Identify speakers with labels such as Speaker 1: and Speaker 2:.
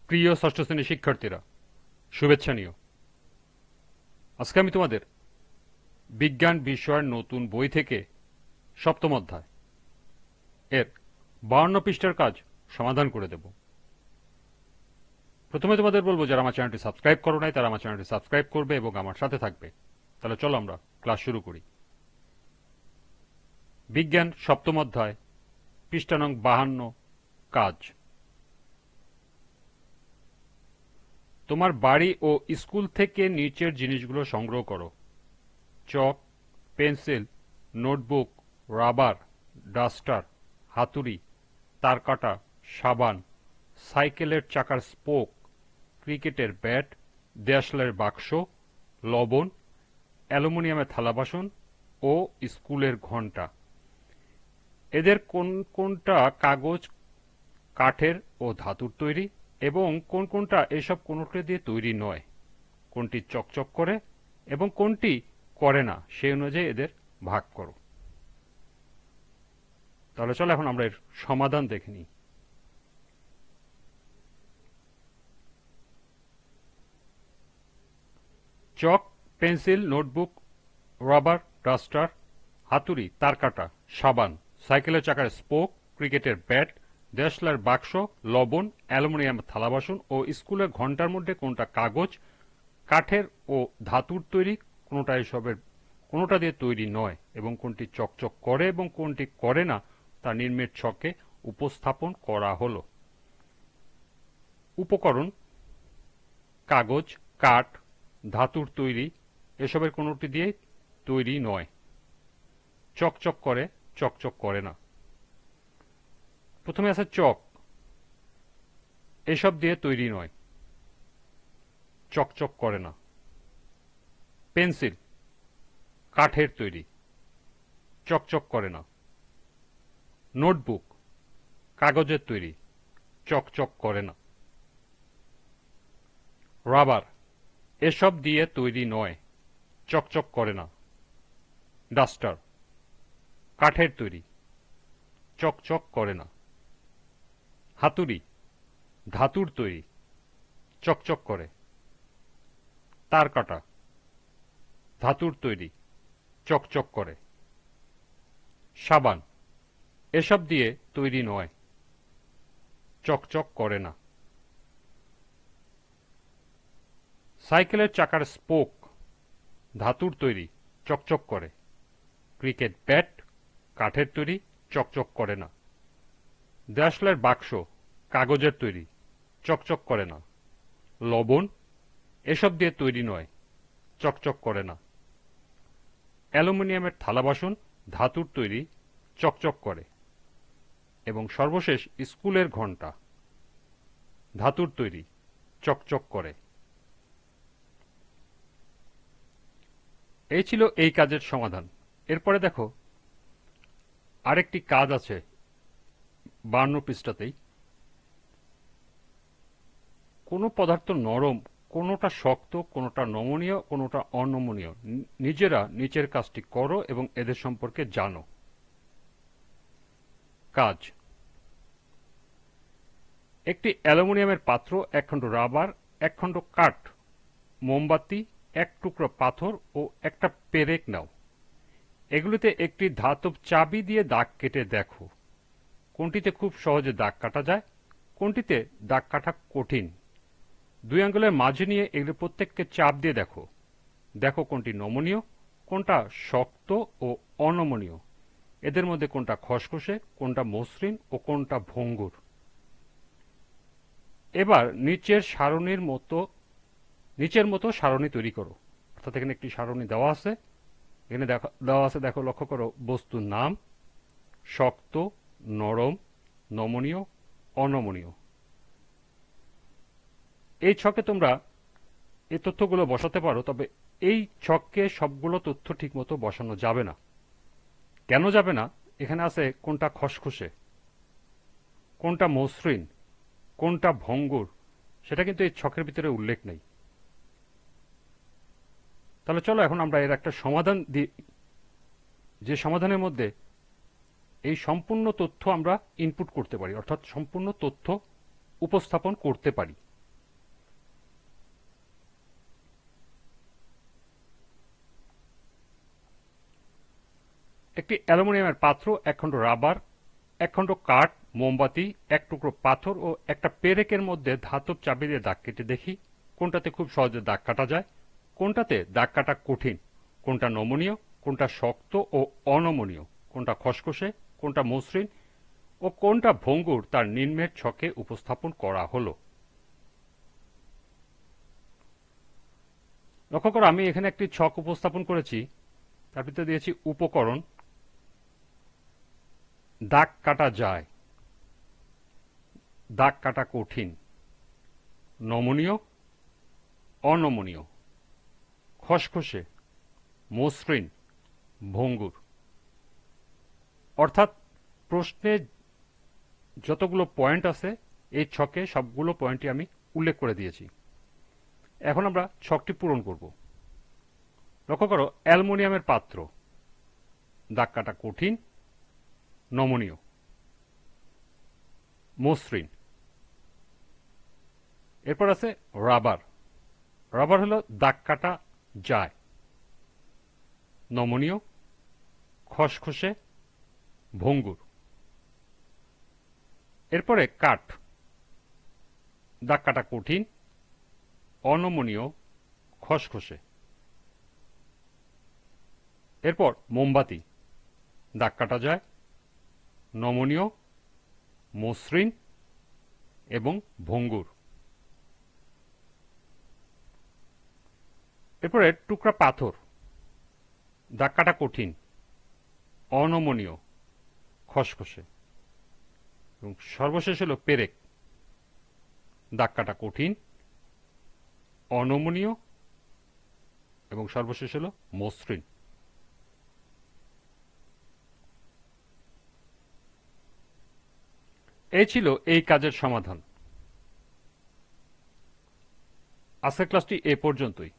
Speaker 1: প্রিয় ষষ্ঠ শ্রেণীর শিক্ষার্থীরা, শুভেচ্ছা নিও। আজকে আমি তোমাদের বিজ্ঞান বিষয়ের নতুন বই থেকে সপ্তম অধ্যায় এর 52 পৃষ্ঠার কাজ সমাধান করে দেব। প্রথমে তোমাদের বলবো, যারা আমার চ্যানেলটি সাবস্ক্রাইব করো নাই তারা আমার চ্যানেলটি সাবস্ক্রাইব করবে এবং আমার সাথে থাকবে। তাহলে চলো আমরা ক্লাস শুরু করি। বিজ্ঞান সপ্তম অধ্যায়, পৃষ্ঠা নং 52, কাজ। তোমার বাড়ি ও স্কুল থেকে নিচের জিনিসগুলো সংগ্রহ করো: চক, পেন্সিল, নোটবুক, রাবার, ডাস্টার, হাতুড়ি, তারকাটা, সাবান, সাইকেলের চাকার স্পোক, ক্রিকেটের ব্যাট, দেশলাইয়ের বাক্স, লবণ, অ্যালুমিনিয়ামের থালাবাসন ও স্কুলের ঘণ্টা। এদের কোন কোনটা কাগজ, কাঠের ও ধাতুর তৈরি এবং কোন কোনটা এসব কোনোটি দিয়ে তৈরি নয়? কোনটি চকচক করে এবং কোনটি করে না, সেই অনুযায়ী এদের ভাগ করো। তাহলে চলো এখন আমরা এর সমাধান দেখে নিই। চক, পেন্সিল, নোটবুক, রাবার, ডাস্টার, হাতুড়ি, তারকাটা, সাবান, সাইকেলের চাকার স্পোক, ক্রিকেটের ব্যাট, দেশলাইয়ের বাক্স, লবণ, অ্যালুমিনিয়াম থালাবাসন ও স্কুলের ঘণ্টার মধ্যে কোনটা কাগজ, কাঠের ও ধাতুর তৈরি, কোনটা এসবের কোনটা দিয়ে তৈরি নয় এবং কোনটি চকচক করে এবং কোনটি করে না, তা নিম্নের ছকে উপস্থাপন করা হলো। উপকরণ: কাগজ, কাঠ, ধাতুর তৈরি, এসবের কোনটি দিয়ে তৈরি নয়। চকচক করে, চকচক করে না। প্রথমে আছে চক, এসব দিয়ে তৈরি নয়, চকচক করে না। পেন্সিল, কাঠের তৈরি, চকচক করে না। নোটবুক, কাগজের তৈরি, চকচক করে না। রাবার, এসব দিয়ে তৈরি নয়, চকচক করে না। ডাস্টার, কাঠের তৈরি, চকচক করে না। হাতুড়ি, ধাতুর তৈরি, চকচক করে। তারকাটা, ধাতুর তৈরি, চকচক করে। সাবান, এসব দিয়ে তৈরি নয়, চকচক করে না। সাইকেলের চাকার স্পোক, ধাতুর তৈরি, চকচক করে। ক্রিকেট ব্যাট, কাঠের তৈরি, চকচক করে না। দেশলাইয়ের বাক্স, কাগজের তৈরি, চকচক করে না। লবণ, এসব দিয়ে তৈরি নয়, চকচক করে না। অ্যালুমিনিয়ামের থালাবাসন, ধাতুর তৈরি, চকচক করে। এবং সর্বশেষ স্কুলের ঘণ্টা, ধাতুর তৈরি, চকচক করে। এই ছিল এই কাজের সমাধান। এরপরে দেখো আরেকটি কাজ আছে 52 পৃষ্ঠাতেই। কোনো পদার্থ নরম, কোনোটা শক্ত, কোনোটা নমনীয়, কোনোটা অনমনীয়। নিজেরা নিচের কাজটি করো এবং এদের সম্পর্কে জানো। কাজ: একটি অ্যালুমিনিয়ামের পাত্র, এক খণ্ড রাবার, এক খণ্ড কাঠ, মোমবাতি, এক টুকরো পাথর ও একটা পেরেক নাও। এগুলিতে একটি ধাতব চাবি দিয়ে দাগ কেটে দেখো কোনটিতে খুব সহজে দাগ কাটা যায়, কোনটিতে দাগ কাটা কঠিন। 2 আঙ্গুলের মাঝে নিয়ে এগুলি প্রত্যেককে চাপ দিয়ে দেখো। দেখো কোনটি নমনীয়, কোনটা শক্ত ও অনমনীয়, এদের মধ্যে কোনটা খসখসে, কোনটা মসৃণ ও কোনটা ভঙ্গুর। এবার নিচের মতো সারণী তৈরি করো। অর্থাৎ এখানে একটি সারণী দেওয়া আছে। এখানে দেওয়া আছে, দেখো, লক্ষ্য করো, বস্তুর নাম, শক্ত, নরম, নমনীয়, অনমনীয়। এই ছকে তোমরা এই তথ্যগুলো বসাতে পারো, তবে এই ছকে সবগুলো তথ্য ঠিকমতো বসানো যাবে না। কেন যাবে না? এখানে আছে কোনটা খসখসে, কোনটা মসৃণ, কোনটা ভঙ্গুর, সেটা কিন্তু এই ছকের ভিতরে উল্লেখ নেই। তাহলে চলো এখন আমরা এর একটা সমাধান দিই, যে সমাধানের মধ্যে এই সম্পূর্ণ তথ্য আমরা ইনপুট করতে পারি, অর্থাৎ সম্পূর্ণ তথ্য উপস্থাপন করতে পারি। একটি অ্যালুমিনিয়ামের পাত্র, এক খণ্ড রাবার, এক খণ্ড কাঠ, মোমবাতি, এক টুকরো পাথর ও একটা পেরেকের মধ্যে ধাতব চাবি দিয়ে দাগ কেটে দেখি কোনটাতে খুব সহজে দাগ কাটা যায়, কোনটাতে দাগ কাটা কঠিন, কোনটা নমনীয়, কোনটা শক্ত ও অনমনীয়, কোনটা খসখসে, কোনটা মসৃণ ও কোনটা ভঙ্গুর তার নিম্নের ছকে উপস্থাপন করা হলো। লক্ষ্য করো আমি এখানে একটি ছক উপস্থাপন করেছি, তার ভিতরে দিয়েছি উপকরণ, দাগ কাটা যায়, দাগ কাটা কঠিন, নমনীয়, অনমনীয়, খসখসে, মসৃণ, ভঙ্গুর। অর্থাৎ প্রশ্নে যতগুলো পয়েন্ট আছে এই ছকে সবগুলো পয়েন্টই আমি উল্লেখ করে দিয়েছি। এখন আমরা ছকটি পূরণ করব। লক্ষ্য করো অ্যালুমিনিয়ামের পাত্র, দাগ কাটা কঠিন, নমনীয়, মসৃণ। এরপর আছে রাবার। রাবার হলো দাগ কাটা যায়, নমনীয়, খসখসে, ভঙ্গুর। এরপরে কাঠ, দাগ কাটা কঠিন, অনমনীয়, খসখসে। এরপর মোমবাতি, দাগ কাটা যায়, নমনীয়, মসৃণ এবং ভঙ্গুর। এরপরে টুকরা পাথর, দাগ কাটা কঠিন, অনমনীয়, খসখসে। এবং সর্বশেষ হলো পেরেক, দাগ কাটা কঠিন, অনমনীয় এবং সর্বশেষ হলো মসৃণ। এই ছিল এই কাজের সমাধান। আজকের ক্লাসটি এ পর্যন্তই।